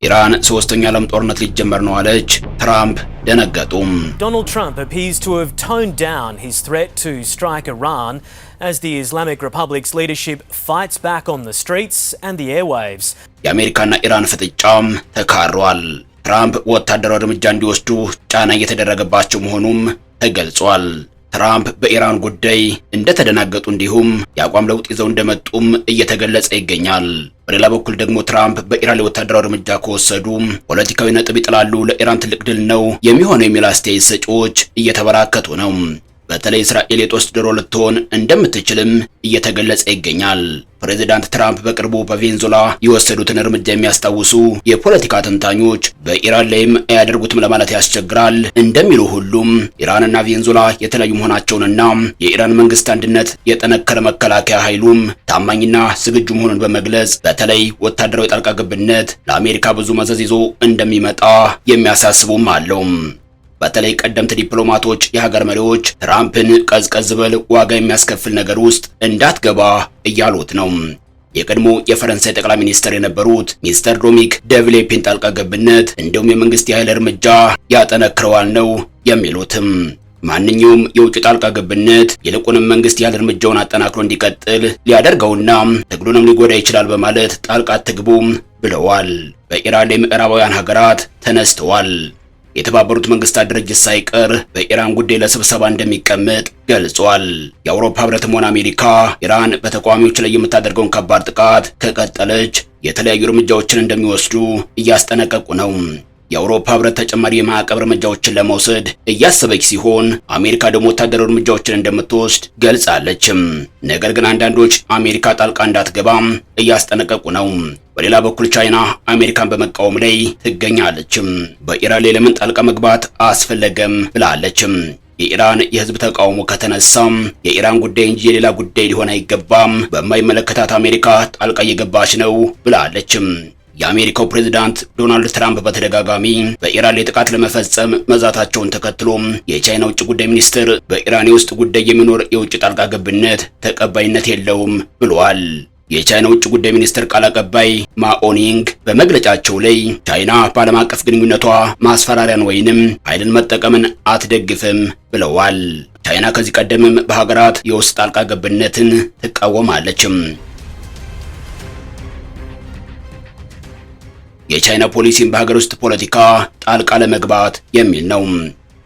ኢራን ሶስተኛ ዓለም ጦርነት ሊጀመር ነው አለች። ትራምፕ ደነገጡ። Donald Trump appears to have toned down his threat to strike Iran as the Islamic Republic's leadership fights back on the streets and the airwaves. የአሜሪካና ኢራን ፍጥጫም ተካሯል። ትራምፕ ወታደራዊ እርምጃ እንዲወስዱ ጫና እየተደረገባቸው መሆኑም ተገልጿል። ትራምፕ በኢራን ጉዳይ እንደተደናገጡ እንዲሁም የአቋም ለውጥ ይዘው እንደመጡም እየተገለጸ ይገኛል። በሌላ በኩል ደግሞ ትራምፕ በኢራን ላይ ወታደራዊ እርምጃ ከወሰዱ ፖለቲካዊ ነጥብ ይጥላሉ፣ ለኢራን ትልቅ ድል ነው የሚሆነው የሚል አስተያየት ሰጪዎች እየተበራከቱ ነው። በተለይ እስራኤል የጦር ድሮ ልትሆን እንደምትችልም እየተገለጸ ይገኛል። ፕሬዚዳንት ትራምፕ በቅርቡ በቬንዙዌላ የወሰዱትን እርምጃ የሚያስታውሱ የፖለቲካ ተንታኞች በኢራን ላይም አያደርጉትም ለማለት ያስቸግራል እንደሚሉ ሁሉም ኢራንና ቬንዙዌላ የተለያዩ መሆናቸውንና የኢራን መንግስት አንድነት የጠነከረ መከላከያ ኃይሉም ታማኝና ዝግጁ መሆኑን በመግለጽ በተለይ ወታደራዊ ጣልቃ ገብነት ለአሜሪካ ብዙ መዘዝ ይዞ እንደሚመጣ የሚያሳስቡም አለው። በተለይ ቀደምት ዲፕሎማቶች፣ የሀገር መሪዎች ትራምፕን ቀዝቀዝ በል ዋጋ የሚያስከፍል ነገር ውስጥ እንዳትገባ እያሉት ነው። የቀድሞ የፈረንሳይ ጠቅላይ ሚኒስትር የነበሩት ሚስተር ዶሚኒክ ደቭሌፒን ጣልቃ ገብነት እንዲሁም የመንግስት የኃይል እርምጃ ያጠነክረዋል ነው የሚሉትም። ማንኛውም የውጭ ጣልቃ ገብነት ይልቁንም መንግስት የኃይል እርምጃውን አጠናክሮ እንዲቀጥል ሊያደርገውና ትግሉንም ሊጎዳ ይችላል በማለት ጣልቃ አትግቡ ብለዋል። በኢራን ላይ ምዕራባውያን ሀገራት ተነስተዋል። የተባበሩት መንግስታት ድርጅት ሳይቀር በኢራን ጉዳይ ለስብሰባ እንደሚቀመጥ ገልጿል። የአውሮፓ ህብረትም ሆነ አሜሪካ ኢራን በተቃዋሚዎች ላይ የምታደርገውን ከባድ ጥቃት ከቀጠለች የተለያዩ እርምጃዎችን እንደሚወስዱ እያስጠነቀቁ ነው። የአውሮፓ ህብረት ተጨማሪ የማዕቀብ እርምጃዎችን ለመውሰድ እያሰበች ሲሆን አሜሪካ ደግሞ ወታደራዊ እርምጃዎችን እንደምትወስድ ገልጻለችም። ነገር ግን አንዳንዶች አሜሪካ ጣልቃ እንዳትገባም እያስጠነቀቁ ነው። በሌላ በኩል ቻይና አሜሪካን በመቃወም ላይ ትገኛለችም። በኢራን ላይ ለምን ጣልቃ መግባት አስፈለገም ብላለችም። የኢራን የህዝብ ተቃውሞ ከተነሳም የኢራን ጉዳይ እንጂ የሌላ ጉዳይ ሊሆን አይገባም፣ በማይመለከታት አሜሪካ ጣልቃ እየገባች ነው ብላለችም። የአሜሪካው ፕሬዝዳንት ዶናልድ ትራምፕ በተደጋጋሚ በኢራን ላይ ጥቃት ለመፈጸም መዛታቸውን ተከትሎም የቻይና ውጭ ጉዳይ ሚኒስትር በኢራን የውስጥ ጉዳይ የሚኖር የውጭ ጣልቃ ገብነት ተቀባይነት የለውም ብለዋል። የቻይና ውጭ ጉዳይ ሚኒስትር ቃል አቀባይ ማኦኒንግ በመግለጫቸው ላይ ቻይና በዓለም አቀፍ ግንኙነቷ ማስፈራሪያን ወይንም ኃይልን መጠቀምን አትደግፍም ብለዋል። ቻይና ከዚህ ቀደምም በሀገራት የውስጥ ጣልቃ ገብነትን ትቃወማለችም። የቻይና ፖሊሲም በሀገር ውስጥ ፖለቲካ ጣልቃ ለመግባት የሚል ነው።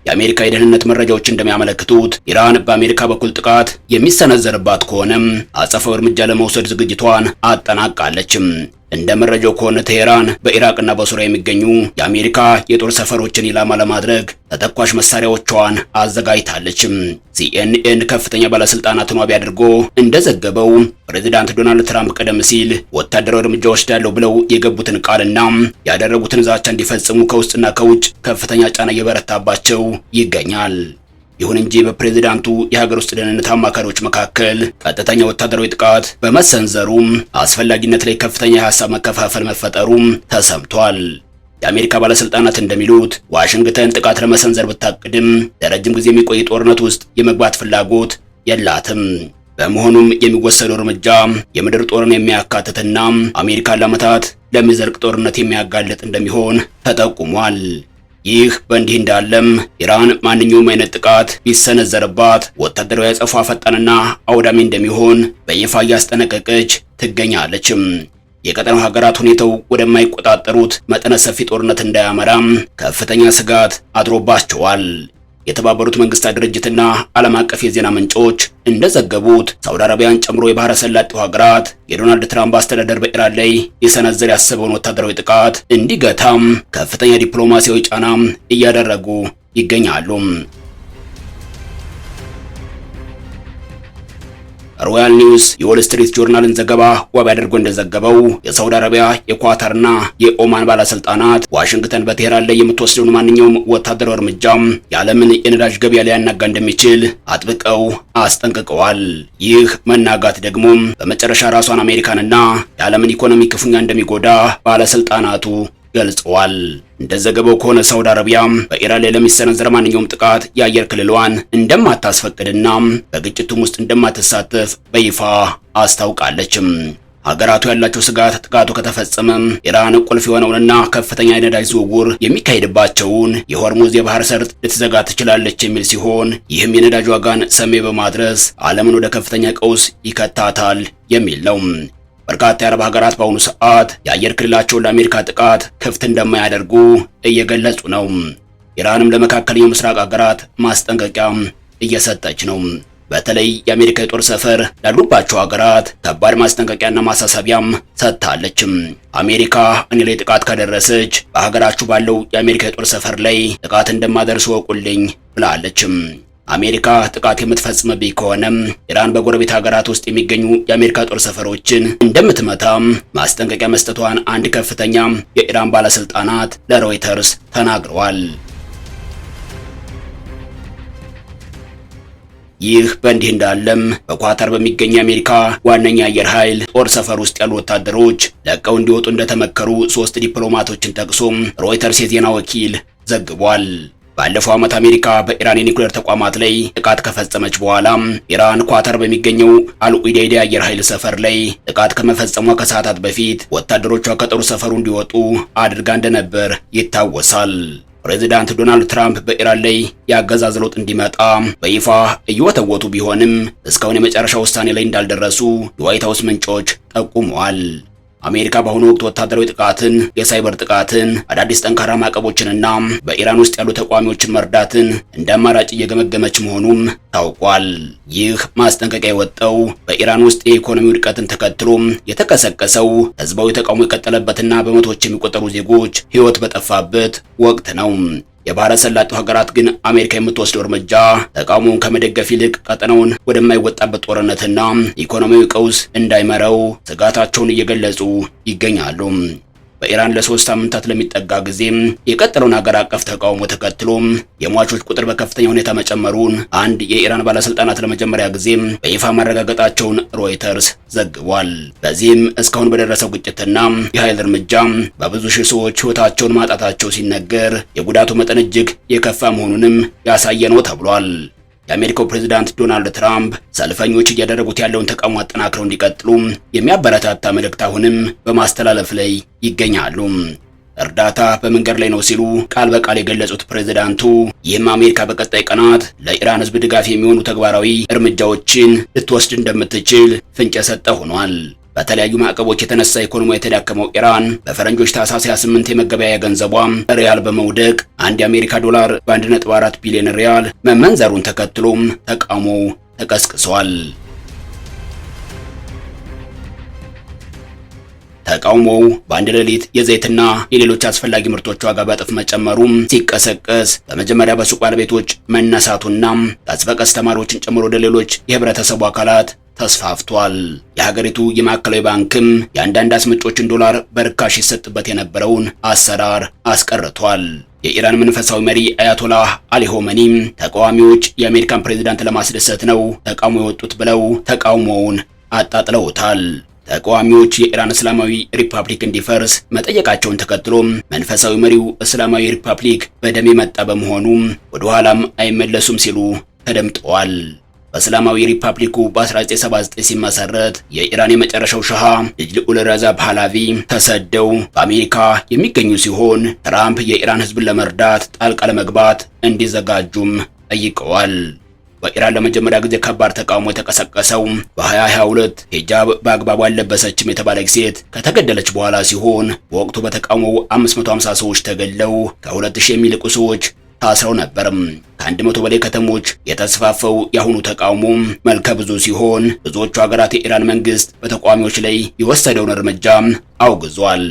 የአሜሪካ የደህንነት መረጃዎች እንደሚያመለክቱት ኢራን በአሜሪካ በኩል ጥቃት የሚሰነዘርባት ከሆነም አጸፋዊ እርምጃ ለመውሰድ ዝግጅቷን አጠናቃለችም። እንደ መረጃው ከሆነ ቴሄራን በኢራቅና በሱሪያ የሚገኙ የአሜሪካ የጦር ሰፈሮችን ኢላማ ለማድረግ ተተኳሽ መሳሪያዎቿን አዘጋጅታለችም። ሲኤንኤን ከፍተኛ ባለስልጣናትን ዋቢ አድርጎ እንደዘገበው ፕሬዚዳንት ዶናልድ ትራምፕ ቀደም ሲል ወታደራዊ እርምጃ ወስዳለሁ ብለው የገቡትን ቃልና ያደረጉትን ዛቻ እንዲፈጽሙ ከውስጥና ከውጭ ከፍተኛ ጫና እየበረታባቸው ይገኛል። ይሁን እንጂ በፕሬዝዳንቱ የሀገር ውስጥ ደህንነት አማካሪዎች መካከል ቀጥተኛ ወታደራዊ ጥቃት በመሰንዘሩም አስፈላጊነት ላይ ከፍተኛ የሐሳብ መከፋፈል መፈጠሩም ተሰምቷል። የአሜሪካ ባለስልጣናት እንደሚሉት ዋሽንግተን ጥቃት ለመሰንዘር ብታቅድም ለረጅም ጊዜ የሚቆይ ጦርነት ውስጥ የመግባት ፍላጎት የላትም። በመሆኑም የሚወሰደው እርምጃ የምድር ጦርን የሚያካትትና አሜሪካን ለዓመታት ለሚዘልቅ ጦርነት የሚያጋልጥ እንደሚሆን ተጠቁሟል። ይህ በእንዲህ እንዳለም ኢራን ማንኛውም አይነት ጥቃት ቢሰነዘርባት ወታደራዊ አጸፋ ፈጣንና አውዳሚ እንደሚሆን በይፋ እያስጠነቀቀች ትገኛለችም። የቀጠናው ሀገራት ሁኔታው ወደማይቆጣጠሩት መጠነ ሰፊ ጦርነት እንዳያመራም ከፍተኛ ስጋት አድሮባቸዋል። የተባበሩት መንግስታት ድርጅትና ዓለም አቀፍ የዜና ምንጮች እንደዘገቡት ሳውዲ አረቢያን ጨምሮ የባህረ ሰላጤው ሀገራት የዶናልድ ትራምፕ አስተዳደር በኢራን ላይ ሊሰነዝር ያሰበውን ወታደራዊ ጥቃት እንዲገታም ከፍተኛ ዲፕሎማሲያዊ ጫና እያደረጉ ይገኛሉ። ሮያል ኒውስ የዎል ስትሪት ጆርናልን ዘገባ ዋቢ አድርጎ እንደዘገበው የሳውዲ አረቢያ፣ የኳታርና የኦማን ባለስልጣናት ዋሽንግተን በቴህራን ላይ የምትወስደውን ማንኛውም ወታደራዊ እርምጃ የዓለምን የነዳጅ ገበያ ሊያናጋ እንደሚችል አጥብቀው አስጠንቅቀዋል። ይህ መናጋት ደግሞ በመጨረሻ ራሷን አሜሪካንና የዓለምን ኢኮኖሚ ክፉኛ እንደሚጎዳ ባለስልጣናቱ ገልጸዋል። እንደዘገበው ከሆነ ሳውዲ አረቢያ በኢራን ላይ ለሚሰነዘር ማንኛውም ጥቃት የአየር ክልሏን እንደማታስፈቅድና በግጭቱም ውስጥ እንደማትሳተፍ በይፋ አስታውቃለችም። ሀገራቱ ያላቸው ስጋት ጥቃቱ ከተፈጸመ ኢራን ቁልፍ የሆነውንና ከፍተኛ የነዳጅ ዝውውር የሚካሄድባቸውን የሆርሙዝ የባህር ሰርጥ ልትዘጋ ትችላለች የሚል ሲሆን ይህም የነዳጅ ዋጋን ሰማይ በማድረስ ዓለምን ወደ ከፍተኛ ቀውስ ይከታታል የሚል ነው። በርካታ የአረብ ሀገራት በአሁኑ ሰዓት የአየር ክልላቸውን ለአሜሪካ ጥቃት ክፍት እንደማያደርጉ እየገለጹ ነው። ኢራንም ለመካከለኛው ምስራቅ ሀገራት ማስጠንቀቂያ እየሰጠች ነው። በተለይ የአሜሪካ የጦር ሰፈር ላሉባቸው ሀገራት ከባድ ማስጠንቀቂያና ማሳሰቢያም ሰጥታለች። አሜሪካ እኔ ላይ ጥቃት ካደረሰች በሀገራችሁ ባለው የአሜሪካ የጦር ሰፈር ላይ ጥቃት እንደማደርስ ወቁልኝ ብላለች። አሜሪካ ጥቃት የምትፈጽምብኝ ከሆነም ኢራን በጎረቤት ሀገራት ውስጥ የሚገኙ የአሜሪካ ጦር ሰፈሮችን እንደምትመታም ማስጠንቀቂያ መስጠቷን አንድ ከፍተኛ የኢራን ባለስልጣናት ለሮይተርስ ተናግረዋል። ይህ በእንዲህ እንዳለም በኳታር በሚገኝ የአሜሪካ ዋነኛ አየር ኃይል ጦር ሰፈር ውስጥ ያሉ ወታደሮች ለቀው እንዲወጡ እንደተመከሩ 3 ዲፕሎማቶችን ጠቅሶ ሮይተርስ የዜና ወኪል ዘግቧል። ባለፈው ዓመት አሜሪካ በኢራን የኒውክሌር ተቋማት ላይ ጥቃት ከፈጸመች በኋላ ኢራን ኳታር በሚገኘው አልኡዴይድ የአየር ኃይል ሰፈር ላይ ጥቃት ከመፈጸሟ ከሰዓታት በፊት ወታደሮቿ ከጦር ሰፈሩ እንዲወጡ አድርጋ እንደነበር ይታወሳል። ፕሬዚዳንት ዶናልድ ትራምፕ በኢራን ላይ የአገዛዝ ለውጥ እንዲመጣ በይፋ እየወተወቱ ቢሆንም እስካሁን የመጨረሻ ውሳኔ ላይ እንዳልደረሱ የዋይት ሀውስ ምንጮች ጠቁመዋል። አሜሪካ በአሁኑ ወቅት ወታደራዊ ጥቃትን፣ የሳይበር ጥቃትን፣ አዳዲስ ጠንካራ ማዕቀቦችንና በኢራን ውስጥ ያሉ ተቋሚዎችን መርዳትን እንደ አማራጭ እየገመገመች መሆኑም ታውቋል። ይህ ማስጠንቀቂያ የወጣው በኢራን ውስጥ የኢኮኖሚ ውድቀትን ተከትሎ የተቀሰቀሰው ህዝባዊ ተቃውሞ የቀጠለበትና በመቶዎች የሚቆጠሩ ዜጎች ህይወት በጠፋበት ወቅት ነው። የባህረ ሰላጤው ሀገራት ግን አሜሪካ የምትወስደው እርምጃ ተቃውሞውን ከመደገፍ ይልቅ ቀጠናውን ወደማይወጣበት ጦርነትና ኢኮኖሚያዊ ቀውስ እንዳይመራው ስጋታቸውን እየገለጹ ይገኛሉ። በኢራን ለ3 ሳምንታት ለሚጠጋ ጊዜ የቀጠለውን ሀገር አቀፍ ተቃውሞ ተከትሎ የሟቾች ቁጥር በከፍተኛ ሁኔታ መጨመሩን አንድ የኢራን ባለስልጣናት ለመጀመሪያ ጊዜ በይፋ ማረጋገጣቸውን ሮይተርስ ዘግቧል። በዚህም እስካሁን በደረሰው ግጭትና የኃይል እርምጃ በብዙ ሺህ ሰዎች ህይወታቸውን ማጣታቸው ሲነገር የጉዳቱ መጠን እጅግ የከፋ መሆኑንም ያሳየ ነው ተብሏል። የአሜሪካው ፕሬዝዳንት ዶናልድ ትራምፕ ሰልፈኞች እያደረጉት ያለውን ተቃውሞ አጠናክረው እንዲቀጥሉ የሚያበረታታ መልእክት አሁንም በማስተላለፍ ላይ ይገኛሉ። እርዳታ በመንገድ ላይ ነው ሲሉ ቃል በቃል የገለጹት ፕሬዝዳንቱ ይህም አሜሪካ በቀጣይ ቀናት ለኢራን ህዝብ ድጋፍ የሚሆኑ ተግባራዊ እርምጃዎችን ልትወስድ እንደምትችል ፍንጭ የሰጠ ሆኗል። በተለያዩ ማዕቀቦች የተነሳ ኢኮኖሚ የተዳከመው ኢራን በፈረንጆች ታህሳስ 28 የመገበያያ ገንዘቧ ሪያል በመውደቅ አንድ የአሜሪካ ዶላር በ1.4 ቢሊዮን ሪያል መመንዘሩን ተከትሎም ተቃውሞ ተቀስቅሷል። ተቃውሞው በአንድ ሌሊት የዘይትና የሌሎች አስፈላጊ ምርቶች ዋጋ በእጥፍ መጨመሩም ሲቀሰቀስ በመጀመሪያ በሱቅ ባለቤቶች መነሳቱና ቀስ በቀስ ተማሪዎችን ጨምሮ ወደ ሌሎች የህብረተሰቡ አካላት ተስፋፍቷል። የሀገሪቱ የማዕከላዊ ባንክም የአንዳንድ አስመጪዎችን ዶላር በርካሽ ይሰጥበት የነበረውን አሰራር አስቀርቷል። የኢራን መንፈሳዊ መሪ አያቶላህ አሊ ሆሜኒ ተቃዋሚዎች የአሜሪካን ፕሬዝዳንት ለማስደሰት ነው ተቃውሞ የወጡት ብለው ተቃውሞውን አጣጥለውታል። ተቃዋሚዎች የኢራን እስላማዊ ሪፐብሊክ እንዲፈርስ መጠየቃቸውን ተከትሎም መንፈሳዊ መሪው እስላማዊ ሪፐብሊክ በደም የመጣ በመሆኑ ወደ ኋላም አይመለሱም ሲሉ ተደምጠዋል። በእስላማዊ ሪፐብሊኩ በ1979 ሲመሰረት የኢራን የመጨረሻው ሻህ ልጅ ልዑል ረዛ ፓህላቪ ተሰደው በአሜሪካ የሚገኙ ሲሆን ትራምፕ የኢራን ህዝብን ለመርዳት ጣልቃ ለመግባት እንዲዘጋጁም ጠይቀዋል። በኢራን ለመጀመሪያ ጊዜ ከባድ ተቃውሞ የተቀሰቀሰው በ2022 ሂጃብ በአግባቡ አልለበሰችም የተባለች ሴት ከተገደለች በኋላ ሲሆን በወቅቱ በተቃውሞው 550 ሰዎች ተገድለው ከ2000 የሚልቁ ሰዎች ታስረው ነበርም። ከ100 በላይ ከተሞች የተስፋፋው የአሁኑ ተቃውሞ መልከ ብዙ ሲሆን ብዙዎቹ ሀገራት የኢራን መንግስት በተቃዋሚዎች ላይ የወሰደውን እርምጃ አውግዟል።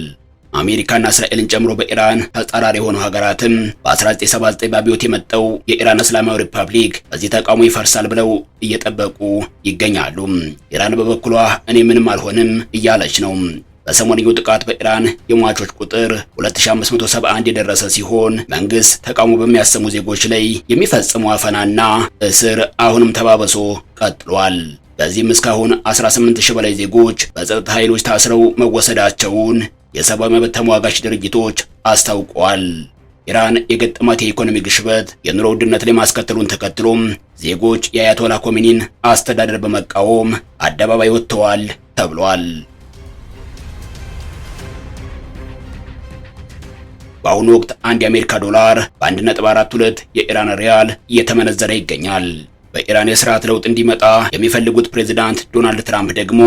አሜሪካና እስራኤልን ጨምሮ በኢራን ተጻራሪ የሆኑ ሀገራትም በ1979 በአብዮት የመጣው የኢራን እስላማዊ ሪፐብሊክ በዚህ ተቃውሞ ይፈርሳል ብለው እየጠበቁ ይገኛሉ። ኢራን በበኩሏ እኔ ምንም አልሆንም እያለች ነው። በሰሞንኛው ጥቃት በኢራን የሟቾች ቁጥር 2571 የደረሰ ሲሆን መንግስት ተቃውሞ በሚያሰሙ ዜጎች ላይ የሚፈጽመው አፈናና እስር አሁንም ተባብሶ ቀጥሏል። በዚህም እስካሁን 18000 በላይ ዜጎች በጸጥታ ኃይሎች ታስረው መወሰዳቸውን የሰብአዊ መብት ተሟጋች ድርጅቶች አስታውቀዋል። ኢራን የገጠማት የኢኮኖሚ ግሽበት የኑሮ ውድነት ላይ ማስከተሉን ተከትሎም ዜጎች የአያቶላ ኮሚኒን አስተዳደር በመቃወም አደባባይ ወጥተዋል ተብሏል። በአሁኑ ወቅት አንድ የአሜሪካ ዶላር በ1.42 የኢራን ሪያል እየተመነዘረ ይገኛል። በኢራን የስርዓት ለውጥ እንዲመጣ የሚፈልጉት ፕሬዝዳንት ዶናልድ ትራምፕ ደግሞ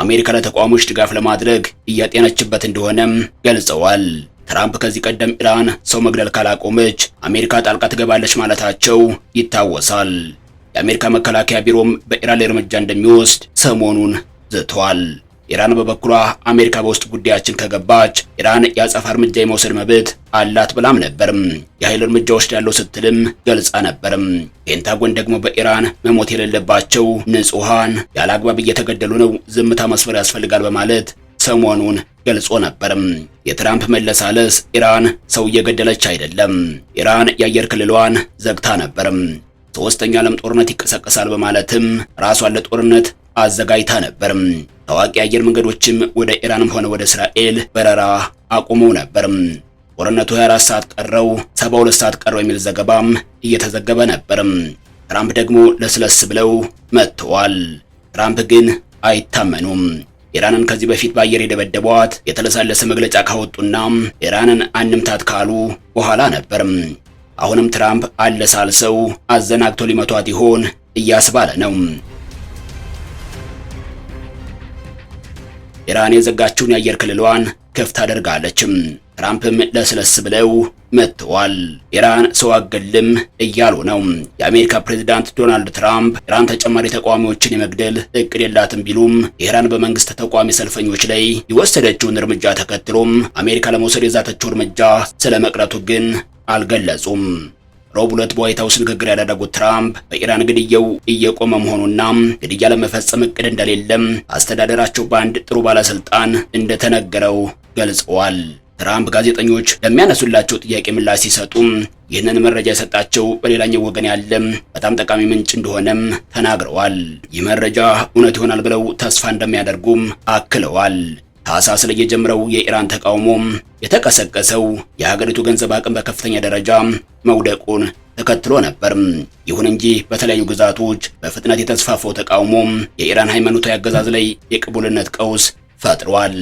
አሜሪካ ለተቋሞች ድጋፍ ለማድረግ እያጤነችበት እንደሆነም ገልጸዋል። ትራምፕ ከዚህ ቀደም ኢራን ሰው መግደል ካላቆመች አሜሪካ ጣልቃ ትገባለች ማለታቸው ይታወሳል። የአሜሪካ መከላከያ ቢሮም በኢራን ላይ እርምጃ እንደሚወስድ ሰሞኑን ዝተዋል። ኢራን በበኩሏ አሜሪካ በውስጥ ጉዳያችን ከገባች ኢራን የአጸፋ እርምጃ የመውሰድ መብት አላት ብላም ነበርም። የኃይል እርምጃ ወስዳለሁ ስትልም ገልጻ ነበርም። ፔንታጎን ደግሞ በኢራን መሞት የሌለባቸው ንጹሃን ያለ አግባብ እየተገደሉ ነው፣ ዝምታ መስፈር ያስፈልጋል በማለት ሰሞኑን ገልጾ ነበርም። የትራምፕ መለሳለስ ኢራን ሰው እየገደለች አይደለም፣ ኢራን የአየር ክልሏን ዘግታ ነበርም፣ ሶስተኛ ዓለም ጦርነት ይቀሰቀሳል በማለትም ራሷን ለጦርነት አዘጋጅታ ነበርም። ታዋቂ አየር መንገዶችም ወደ ኢራንም ሆነ ወደ እስራኤል በረራ አቁመው ነበርም። ጦርነቱ 24 ሰዓት ቀረው፣ 72 ሰዓት ቀረው የሚል ዘገባም እየተዘገበ ነበርም። ትራምፕ ደግሞ ለስለስ ብለው መጥተዋል። ትራምፕ ግን አይታመኑም። ኢራንን ከዚህ በፊት በአየር የደበደቧት የተለሳለሰ መግለጫ ካወጡና ኢራንን አንምታት ካሉ በኋላ ነበርም። አሁንም ትራምፕ አለሳልሰው አዘናግተው ሊመቷት ይሆን እያስባለ ነው። ኢራን የዘጋችውን የአየር ክልሏን ክፍት አደርጋለችም። ትራምፕም ለስለስ ብለው መጥተዋል። ኢራን ሰው አገልም እያሉ ነው። የአሜሪካ ፕሬዝዳንት ዶናልድ ትራምፕ ኢራን ተጨማሪ ተቃዋሚዎችን የመግደል እቅድ የላትም ቢሉም ኢራን በመንግስት ተቃዋሚ ሰልፈኞች ላይ የወሰደችውን እርምጃ ተከትሎም አሜሪካ ለመውሰድ የዛተችው እርምጃ ስለመቅረቱ ግን አልገለጹም። ሮብ ዕለት በዋይት ሃውስ ንግግር ያደረጉት ትራምፕ በኢራን ግድያው እየቆመ መሆኑና ግድያ ለመፈጸም እቅድ እንደሌለም አስተዳደራቸው በአንድ ጥሩ ባለስልጣን እንደተነገረው ገልጸዋል። ትራምፕ ጋዜጠኞች ለሚያነሱላቸው ጥያቄ ምላሽ ሲሰጡም ይህንን መረጃ የሰጣቸው በሌላኛው ወገን ያለ በጣም ጠቃሚ ምንጭ እንደሆነም ተናግረዋል። ይህ መረጃ እውነት ይሆናል ብለው ተስፋ እንደሚያደርጉም አክለዋል። ታህሳስ ላይ የጀመረው የኢራን ተቃውሞ የተቀሰቀሰው የሀገሪቱ ገንዘብ አቅም በከፍተኛ ደረጃ መውደቁን ተከትሎ ነበር። ይሁን እንጂ በተለያዩ ግዛቶች በፍጥነት የተስፋፋው ተቃውሞ የኢራን ሃይማኖታዊ አገዛዝ ላይ የቅቡልነት ቀውስ ፈጥሯል።